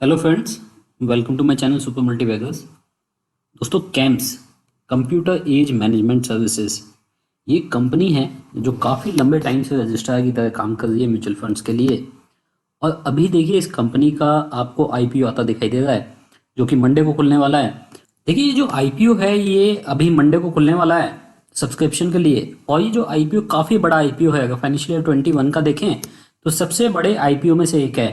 Hello friends, welcome to my channel super multibaggers. दोस्तों, CAMS computer age management services ये company है जो काफ़ी लंबे टाइम से रजिस्ट्रार की तरह काम कर रही है म्यूचुअल फंड्स के लिए। और अभी देखिए, इस कंपनी का आपको आईपीओ आता दिखाई दे रहा है जो कि मंडे को खुलने वाला है। देखिए, ये जो आईपीओ है ये अभी मंडे को खुलने वाला है सब्सक्रिप्शन के लिए। और ये जो आईपीओ काफ़ी बड़ा आईपीओ है। अगर फाइनेंशियल ईयर 21 का देखें तो सबसे बड़े आईपीओ में से एक है।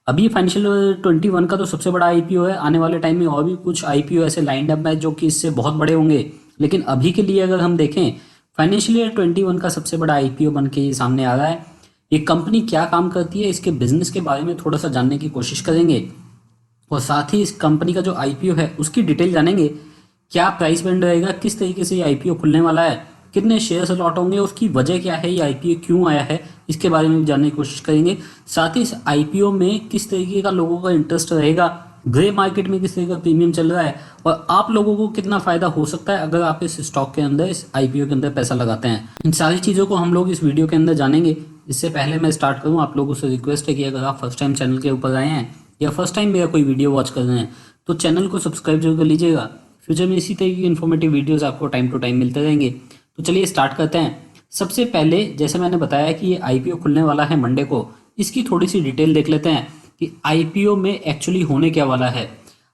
अभी फाइनेंशियल ईयर 21 का तो सबसे बड़ा आईपीओ है। आने वाले टाइम में और भी कुछ आईपीओ ऐसे लाइंड अप है जो कि इससे बहुत बड़े होंगे। लेकिन अभी के लिए अगर हम देखें, फाइनेंशियल ईयर 21 का सबसे बड़ा आईपीओ बन के ये सामने आ रहा है। ये कंपनी क्या काम करती है, इसके बिजनेस के बारे में थोड़ा सा जानने की कोशिश करेंगे। और साथ ही इस कंपनी का जो आईपीओ है उसकी डिटेल जानेंगे। क्या प्राइस बैंड रहेगा, किस तरीके से ये आईपीओ खुलने वाला है, कितने शेयर्स अलॉट होंगे, उसकी वजह क्या है, ये आईपीओ क्यों आया है, इसके बारे में भी जानने की कोशिश करेंगे। साथ ही इस आईपीओ में किस तरीके का लोगों का इंटरेस्ट रहेगा, ग्रे मार्केट में किस तरीके का प्रीमियम चल रहा है, और आप लोगों को कितना फायदा हो सकता है अगर आप इस स्टॉक के अंदर, इस आईपीओ के अंदर पैसा लगाते हैं। इन सारी चीज़ों को हम लोग इस वीडियो के अंदर जानेंगे। इससे पहले मैं स्टार्ट करूँ, आप लोगों से रिक्वेस्ट है कि अगर आप फर्स्ट टाइम चैनल के ऊपर आए हैं या फर्स्ट टाइम मेरा कोई वीडियो वॉच कर रहे हैं तो चैनल को सब्सक्राइब जरूर कर लीजिएगा। फ्यूचर में इसी तरीके की इन्फॉर्मेटिव वीडियोस आपको टाइम टू टाइम मिलते रहेंगे। तो चलिए स्टार्ट करते हैं। सबसे पहले जैसे मैंने बताया कि ये आईपीओ खुलने वाला है मंडे को, इसकी थोड़ी सी डिटेल देख लेते हैं कि आईपीओ में एक्चुअली होने क्या वाला है।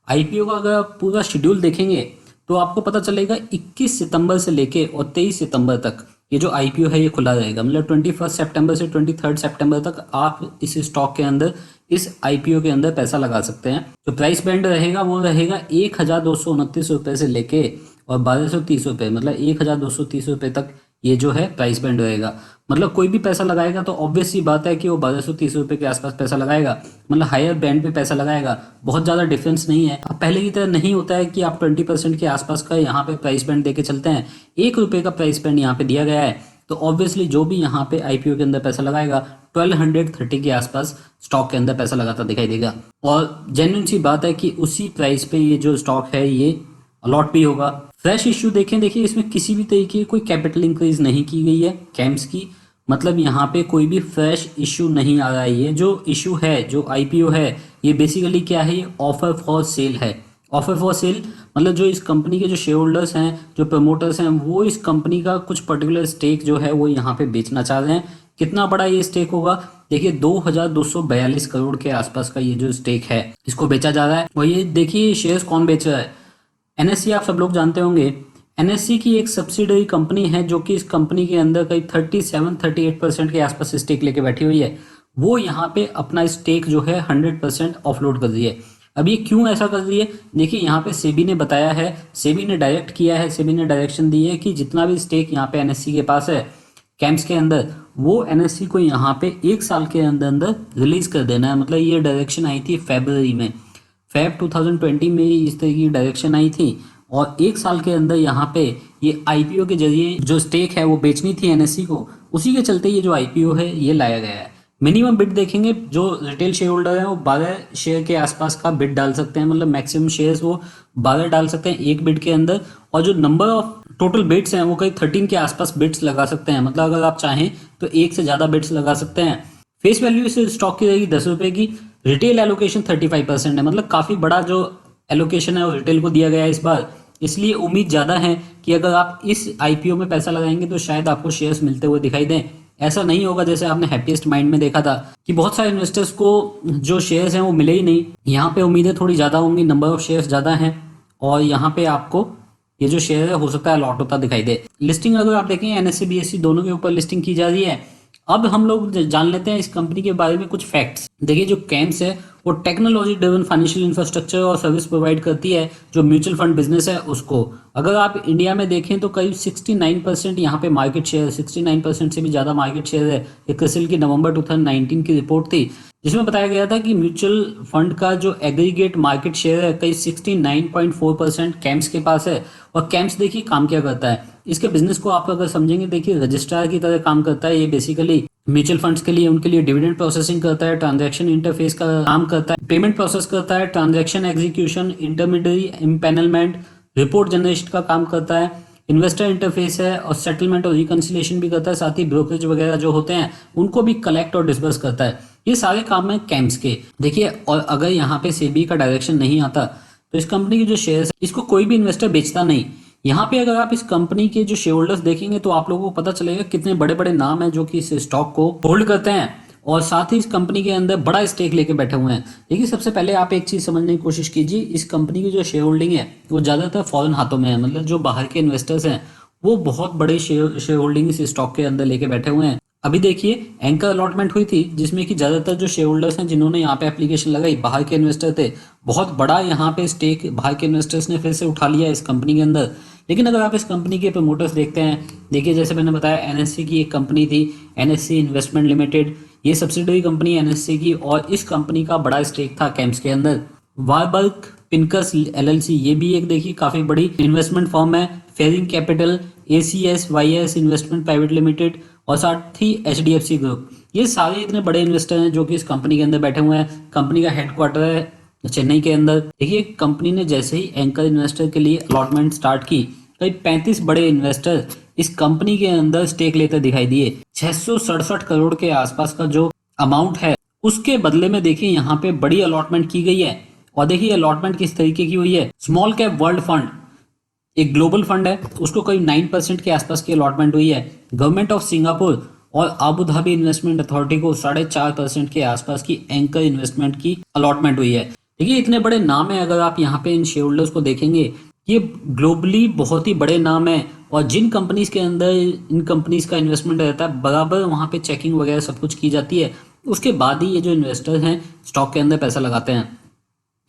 आईपीओ का अगर आप पूरा शेड्यूल देखेंगे तो आपको पता चलेगा 21 सितंबर से लेके और 23 सितंबर तक ये जो आईपीओ है ये खुला रहेगा। मतलब 21 सितंबर से 23 सितंबर तक आप इस स्टॉक के अंदर, इस आईपीओ के अंदर पैसा लगा सकते हैं। जो प्राइस बैंड रहेगा वो रहेगा 1229 रुपये से लेके और 1230 रुपये, मतलब 1230 रुपये तक ये जो है प्राइस बैंड रहेगा। मतलब कोई भी पैसा लगाएगा तो ऑब्वियस सी बात है कि वो 1230 रुपये के आसपास पैसा लगाएगा, मतलब हायर बैंड पे पैसा लगाएगा। बहुत ज़्यादा डिफरेंस नहीं है। अब पहले की तरह नहीं होता है कि आप 20% के आसपास का यहाँ पे प्राइस बैंड देके चलते हैं। 1 रुपये का प्राइस बैंड यहाँ पे दिया गया है। तो ऑब्वियसली जो भी यहाँ पे आईपीओ के अंदर पैसा लगाएगा 1230 के आसपास स्टॉक के अंदर पैसा लगाता दिखाई देगा। और जेन्युइन सी बात है कि उसी प्राइस पे ये जो स्टॉक है ये अलॉट भी होगा। फ्रेश इश्यू देखें, देखिए इसमें किसी भी तरीके की कोई कैपिटल इंक्रीज नहीं की गई है कैम्स की। मतलब यहाँ पे कोई भी फ्रेश इश्यू नहीं आ रहा है। ये जो इश्यू है, जो आईपीओ है, ये बेसिकली क्या है, ये ऑफर फॉर सेल है। ऑफर फॉर सेल मतलब जो इस कंपनी के जो शेयर होल्डर्स हैं, जो प्रमोटर्स हैं, वो इस कंपनी का कुछ पर्टिकुलर स्टेक जो है वो यहाँ पे बेचना चाह रहे हैं। कितना बड़ा ये स्टेक होगा, देखिए 2242 करोड़ के आसपास का ये जो स्टेक है इसको बेचा जा रहा है। और ये देखिए शेयर्स कौन बेच रहा है। एनएससी आप सब लोग जानते होंगे। एनएससी की एक सब्सिडरी कंपनी है जो कि इस कंपनी के अंदर करीब 37-38% के आसपास स्टेक लेके बैठी हुई है। वो यहाँ पे अपना स्टेक जो है 100% ऑफलोड कर रही है। अब ये क्यों ऐसा कर रही है, देखिए यहाँ पे सेबी ने बताया है, सेबी ने डायरेक्ट किया है, सेबी ने डायरेक्शन दी है कि जितना भी स्टेक यहाँ पे एनएससी के पास है कैम्प्स के अंदर, वो एनएससी को यहाँ पे 1 साल के अंदर अंदर रिलीज कर देना है। मतलब ये डायरेक्शन आई थी फरवरी में, फेब 2020 में इस तरह की डायरेक्शन आई थी। और 1 साल के अंदर यहाँ पे ये आईपीओ के जरिए जो स्टेक है वो बेचनी थी एनएससी को, उसी के चलते ये जो आईपीओ है ये लाया गया है। मिनिमम बिड देखेंगे, जो रिटेल शेयर होल्डर है वो 12 शेयर के आसपास का बिड डाल सकते हैं। मतलब मैक्सिमम शेयर्स वो 12 डाल सकते हैं एक बिड के अंदर। और जो नंबर ऑफ टोटल बिड्स हैं वो कहीं 13 के आसपास बिड्स लगा सकते हैं। मतलब अगर आप चाहें तो एक से ज़्यादा बिड्स लगा सकते हैं। फेस वैल्यू इस स्टॉक की रहेगी 10 रुपये की। रिटेल एलोकेशन 35% है। मतलब काफ़ी बड़ा जो एलोकेशन है वो रिटेल को दिया गया है इस बार। इसलिए उम्मीद ज़्यादा है कि अगर आप इस आईपीओ में पैसा लगाएंगे तो शायद आपको शेयर्स मिलते हुए दिखाई दें। ऐसा नहीं होगा जैसे आपने हैप्पीएस्ट माइंड में देखा था कि बहुत सारे इन्वेस्टर्स को जो शेयर्स हैं वो मिले ही नहीं। यहाँ पे उम्मीदें थोड़ी ज़्यादा होंगी, नंबर ऑफ शेयर्स ज़्यादा हैं और यहाँ पे आपको ये जो शेयर है हो सकता है अलॉट होता दिखाई दे। लिस्टिंग अगर आप देखें एनएससी बीएससी दोनों के ऊपर लिस्टिंग की जा रही है। अब हम लोग जान लेते हैं इस कंपनी के बारे में कुछ फैक्ट्स। देखिए जो कैम्स है वो टेक्नोलॉजी ड्रिवन फाइनेंशियल इंफ्रास्ट्रक्चर और सर्विस प्रोवाइड करती है जो म्यूचुअल फंड बिजनेस है उसको। अगर आप इंडिया में देखें तो करीब 69% यहाँ पे मार्केट शेयर, 69% से भी ज़्यादा मार्केट शेयर है। एक क्रिसिल की नवंबर 2019 की रिपोर्ट थी जिसमें बताया गया था कि म्यूचुअल फंड का जो एग्रीगेट मार्केट शेयर है कई 69.4% कैम्प्स के पास है। और कैम्प्स देखिए काम क्या करता है, इसके बिजनेस को आप अगर समझेंगे, देखिए रजिस्ट्रार की तरह काम करता है। ये बेसिकली म्यूचुअल फंड्स के लिए, उनके लिए डिविडेंड प्रोसेसिंग करता है, ट्रांजैक्शन इंटरफेस का काम करता है, पेमेंट प्रोसेस करता है, transaction execution, intermediary empanelment, report generation का काम करता है, इन्वेस्टर इंटरफेस है और सेटलमेंट और रिकंसिलिएशन भी करता है। साथ ही ब्रोकरेज वगैरह जो होते हैं उनको भी कलेक्ट और डिस्बर्स करता है। ये सारे काम है कैम्स के। देखिए, और अगर यहाँ पे सेबी का डायरेक्शन नहीं आता तो इस कंपनी के जो शेयर्स है इसको कोई भी इन्वेस्टर बेचता नहीं। यहाँ पे अगर आप इस कंपनी के जो शेयर होल्डर्स देखेंगे तो आप लोगों को पता चलेगा कितने बड़े बड़े नाम हैं जो कि इस स्टॉक को होल्ड करते हैं और साथ ही इस कंपनी के अंदर बड़ा स्टेक लेके बैठे हुए हैं। देखिए, सबसे पहले आप एक चीज समझने की कोशिश कीजिए, इस कंपनी की जो शेयर होल्डिंग है वो ज्यादातर फॉरेन हाथों में है, मतलब जो बाहर के इन्वेस्टर्स हैं वो बहुत बड़े शेयर होल्डिंग इस स्टॉक के अंदर लेके बैठे हुए हैं। अभी देखिए, एंकर अलॉटमेंट हुई थी जिसमें कि ज्यादातर जो शेयर होल्डर्स हैं जिन्होंने यहाँ पे एप्लीकेशन लगाई बाहर के इन्वेस्टर थे। बहुत बड़ा यहाँ पे स्टेक बाहर के इन्वेस्टर्स ने फिर से उठा लिया इस कंपनी के अंदर। लेकिन अगर आप इस कंपनी के प्रमोटर्स देखते हैं, देखिए जैसे मैंने बताया एनएससी की एक कंपनी थी, एनएससी इन्वेस्टमेंट लिमिटेड, ये सब्सिडरी कंपनी एनएससी की, और इस कंपनी का बड़ा स्टेक था कैम्स के अंदर। वारबर्ग पिनकस एलएलसी, ये भी एक देखिए काफी बड़ी इन्वेस्टमेंट फर्म है। Faering capital, ACS YS investment private limited और साथ ही एचडीएफसी ग्रुप, ये सारे इतने बड़े इन्वेस्टर हैं जो कि इस कंपनी के अंदर बैठे हुए हैं। कंपनी का हेडक्वार्टर है चेन्नई के अंदर। देखिए, कंपनी ने जैसे ही एंकर इन्वेस्टर के लिए अलॉटमेंट स्टार्ट की, करीब 35 बड़े इन्वेस्टर इस कंपनी के अंदर स्टेक लेते दिखाई दिए। 667 करोड़ के आसपास का जो अमाउंट है उसके बदले में देखिए यहाँ पे बड़ी अलॉटमेंट की गई है। और देखिए अलॉटमेंट किस तरीके की हुई है। स्मॉल कैप वर्ल्ड फंड, एक ग्लोबल फंड है, उसको करीब 9% के आसपास की अलॉटमेंट हुई है। गवर्नमेंट ऑफ सिंगापुर और आबू धाबी इन्वेस्टमेंट अथॉरिटी को 4.5% के आसपास की एंकर इन्वेस्टमेंट की अलॉटमेंट हुई है। देखिए, इतने बड़े नाम है, अगर आप यहाँ पे इन शेयर होल्डर्स को देखेंगे ये ग्लोबली बहुत ही बड़े नाम है। और जिन कंपनीज के अंदर इन कंपनीज का इन्वेस्टमेंट रहता है बराबर वहाँ पे चेकिंग वगैरह सब कुछ की जाती है, उसके बाद ही ये जो इन्वेस्टर्स हैं स्टॉक के अंदर पैसा लगाते हैं।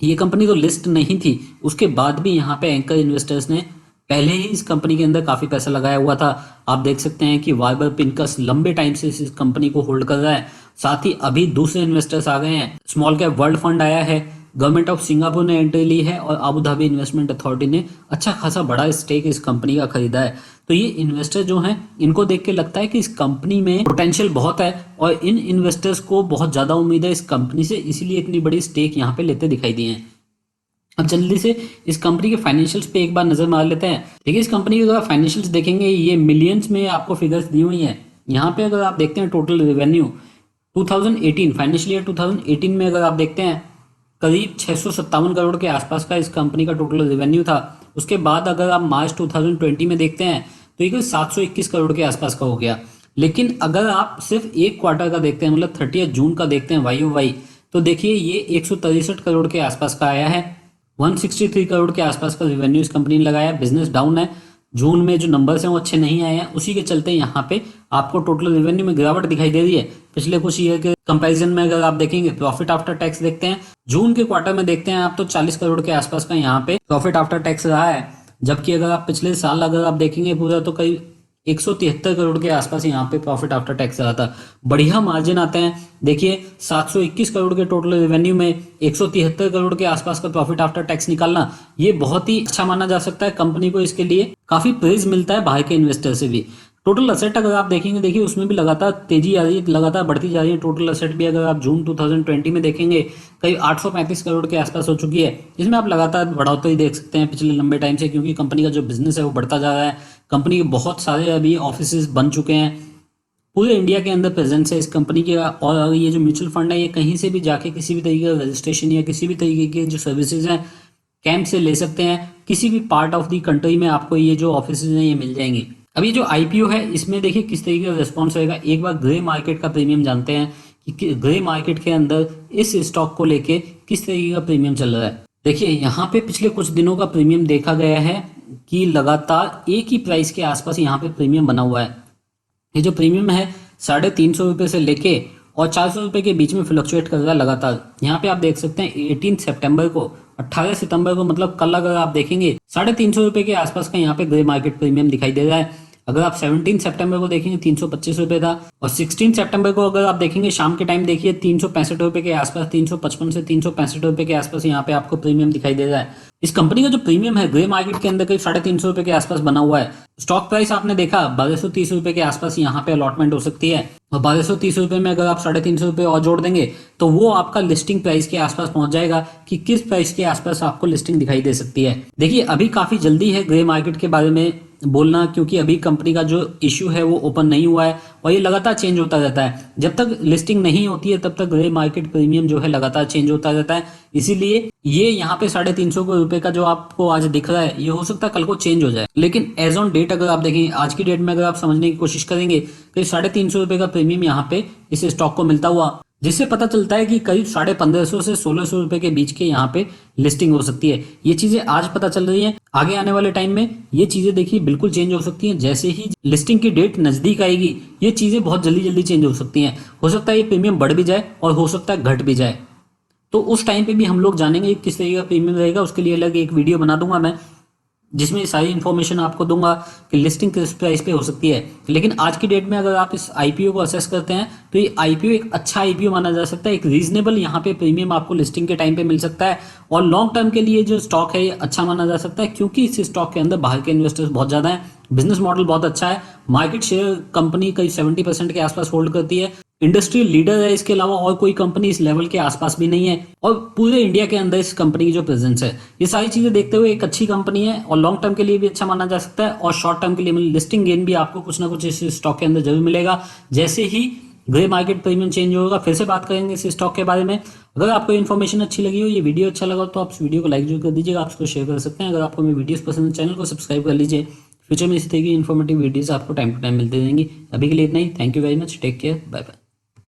ये कंपनी तो लिस्ट नहीं थी, उसके बाद भी यहाँ पे एंकर इन्वेस्टर्स ने पहले ही इस कंपनी के अंदर काफी पैसा लगाया हुआ था। आप देख सकते हैं कि वारबर्ग पिनकस लंबे टाइम से इस कंपनी को होल्ड कर रहा है। साथ ही अभी दूसरे इन्वेस्टर्स आ गए हैं, स्मॉल कैप वर्ल्ड फंड आया है, गवर्नमेंट ऑफ सिंगापुर ने एंट्री ली है और आबू धाबी इन्वेस्टमेंट अथॉरिटी ने अच्छा खासा बड़ा स्टेक इस कंपनी का खरीदा है। तो ये इन्वेस्टर जो हैं इनको देख के लगता है कि इस कंपनी में पोटेंशियल बहुत है और इन इन्वेस्टर्स को बहुत ज्यादा उम्मीद है इस कंपनी से, इसीलिए इतनी बड़ी स्टेक यहाँ पे लेते दिखाई दिए हैं। अब जल्दी से इस कंपनी के फाइनेंशियल्स पे एक बार नजर मार लेते हैं। देखिए, इस कंपनी के अगर फाइनेंशियल्स देखेंगे ये मिलियंस में आपको फिगर्स दी हुई हैं। यहाँ पे अगर आप देखते हैं टोटल रेवेन्यू 2018 फाइनेंशियल ईयर 2018 में अगर आप देखते हैं करीब 657 करोड़ के आसपास का इस कंपनी का टोटल रेवेन्यू था। उसके बाद अगर आप मार्च 2020 में देखते हैं तो ये 721 करोड़ के आसपास का हो गया। लेकिन अगर आप सिर्फ एक क्वार्टर का देखते हैं, मतलब 30 जून का देखते हैं वाई, तो देखिए ये 163 करोड़ के आसपास का आया है। 163 करोड़ के आसपास का रेवेन्यू इस कंपनी ने लगाया। बिजनेस डाउन है, जून में जो नंबर्स हैं वो अच्छे नहीं आए हैं, उसी के चलते यहाँ पे आपको टोटल रेवेन्यू में गिरावट दिखाई दे रही है। पिछले कुछ ईयर के कंपैरिजन में अगर आप देखेंगे प्रॉफिट आफ्टर टैक्स देखते हैं, जून के क्वार्टर में देखते हैं आप तो 40 करोड़ के आसपास का यहाँ पे प्रॉफिट आफ्टर टैक्स रहा है। जबकि अगर आप पिछले साल अगर आप देखेंगे पूरा तो कई 173 करोड़ के आसपास यहाँ पे प्रॉफिट आफ्टर टैक्स रहा था। बढ़िया मार्जिन आते हैं। देखिए 721 करोड़ के टोटल रेवेन्यू में 173 करोड़ के आसपास का प्रॉफिट आफ्टर टैक्स निकालना ये बहुत ही अच्छा माना जा सकता है कंपनी को। इसके लिए काफी प्रेज मिलता है बाहर के इन्वेस्टर से भी। टोटल असेट अगर आप देखेंगे, देखिए उसमें भी लगातार तेजी आ रही है, लगातार बढ़ती जा रही है। टोटल असेट भी अगर आप जून 2020 में देखेंगे करीब 835 करोड़ के आसपास हो चुकी है। इसमें आप लगातार बढ़ोतरी देख सकते हैं पिछले लंबे टाइम से, क्योंकि कंपनी का जो बिजनेस है वो बढ़ता जा रहा है। कंपनी के बहुत सारे अभी ऑफिस बन चुके हैं, पूरे इंडिया के अंदर प्रेजेंस है इस कंपनी के। और ये जो म्यूचुअल फंड है ये कहीं से भी जाके किसी भी तरीके का रजिस्ट्रेशन या किसी भी तरीके की जो सर्विसेज हैं कैंप से ले सकते हैं। किसी भी पार्ट ऑफ द कंट्री में आपको ये जो ऑफिस हैं ये मिल जाएंगे। अब ये जो आईपीओ है इसमें देखिए किस तरीके का रिस्पॉन्स रहेगा। एक बार ग्रे मार्केट का प्रीमियम जानते हैं कि ग्रे मार्केट के अंदर इस स्टॉक को लेके किस तरीके का प्रीमियम चल रहा है। देखिए यहाँ पे पिछले कुछ दिनों का प्रीमियम देखा गया है कि लगातार एक ही प्राइस के आसपास यहाँ पे प्रीमियम बना हुआ है। ये जो प्रीमियम है 350 रुपये से लेके और 400 रुपये के बीच में फ्लक्चुएट कर रहा है लगातार। यहाँ पे आप देख सकते हैं 18 सितंबर को, 18 सितंबर को मतलब कल अगर आप देखेंगे 350 रुपये के आसपास का यहाँ पे ग्रे मार्केट प्रीमियम दिखाई दे रहा है। अगर आप 17 सितंबर को देखेंगे 325 रुपये था और 16 सितंबर को अगर आप देखेंगे शाम के टाइम देखिए 365 रुपये के आसपास, 355 से 365 रुपये के आसपास यहाँ पे आपको प्रीमियम दिखाई दे रहा है। इस कंपनी का जो प्रीमियम है ग्रे मार्केट के अंदर करीब 350 रुपये के आसपास बना हुआ है। स्टॉक प्राइस आपने देखा 1230 रुपये के आसपास यहाँ पे अलॉटमेंट हो सकती है और 1230 रुपये में अगर आप 350 रुपये और जोड़ देंगे तो वो आपका लिस्टिंग प्राइस के आसपास पहुंच जाएगा कि किस प्राइस के आसपास आपको लिस्टिंग दिखाई दे सकती है। देखिए अभी काफी जल्दी है ग्रे मार्केट के बारे में बोलना, क्योंकि अभी कंपनी का जो इश्यू है वो ओपन नहीं हुआ है और ये लगातार चेंज होता रहता है। जब तक लिस्टिंग नहीं होती है तब तक ग्रे मार्केट प्रीमियम जो है लगातार चेंज होता रहता है। इसीलिए ये यहाँ पे 350 रुपए का जो आपको आज दिख रहा है, ये हो सकता है कल को चेंज हो जाए। लेकिन एज ऑन डेट अगर आप देखें, आज की डेट में अगर आप समझने की कोशिश करेंगे तो 350 रुपए का प्रीमियम यहाँ पे इस स्टॉक को मिलता हुआ, जिससे पता चलता है कि करीब 1550 से 1600 रुपए के बीच के यहाँ पे लिस्टिंग हो सकती है। ये चीजें आज पता चल रही हैं, आगे आने वाले टाइम में ये चीजें देखिए बिल्कुल चेंज हो सकती हैं। जैसे ही लिस्टिंग की डेट नजदीक आएगी, ये चीजें बहुत जल्दी जल्दी चेंज हो सकती हैं। हो सकता है ये प्रीमियम बढ़ भी जाए और हो सकता है घट भी जाए। तो उस टाइम पे भी हम लोग जानेंगे किस तरीके का प्रीमियम रहेगा। उसके लिए अलग एक वीडियो बना दूंगा मैं, जिसमें सारी इन्फॉर्मेशन आपको दूंगा कि लिस्टिंग किस प्राइस पे हो सकती है। लेकिन आज की डेट में अगर आप इस आईपीओ को असेस करते हैं तो ये आईपीओ एक अच्छा आईपीओ माना जा सकता है। एक रीजनेबल यहाँ पे प्रीमियम आपको लिस्टिंग के टाइम पे मिल सकता है और लॉन्ग टर्म के लिए जो स्टॉक है ये अच्छा माना जा सकता है, क्योंकि इस स्टॉक के अंदर बाहर के इन्वेस्टर्स बहुत ज़्यादा हैं। बिजनेस मॉडल बहुत अच्छा है, मार्केट शेयर कंपनी करीब 70% के आसपास होल्ड करती है, इंडस्ट्रियल लीडर है। इसके अलावा और कोई कंपनी इस लेवल के आसपास भी नहीं है और पूरे इंडिया के अंदर इस कंपनी की जो प्रेजेंस है, ये सारी चीजें देखते हुए एक अच्छी कंपनी है और लॉन्ग टर्म के लिए भी अच्छा माना जा सकता है और शॉर्ट टर्म के लिए लिस्टिंग गेन भी आपको कुछ ना कुछ इस स्टॉक के अंदर जरूर मिलेगा। जैसे ही ग्रे मार्केट प्रीमियम चेंज होगा फिर से बात करेंगे इस स्टॉक के बारे में। अगर आपको इन्फॉर्मेशन अच्छी लगी हो, ये वीडियो अच्छा लगा तो आप इस वीडियो को लाइक जरूर कर दीजिएगा, आप इसको शेयर कर सकते हैं। अगर आपको मेरी वीडियोस पसंद है चैनल को सब्सक्राइब कर लीजिए। फ्यूचर में इसी तरह की इन्फॉर्मेटिव वीडियोस आपको टाइम टू टाइम मिलते रहेंगी। अभी के लिए इतना ही। Thank you very much, take care, bye bye.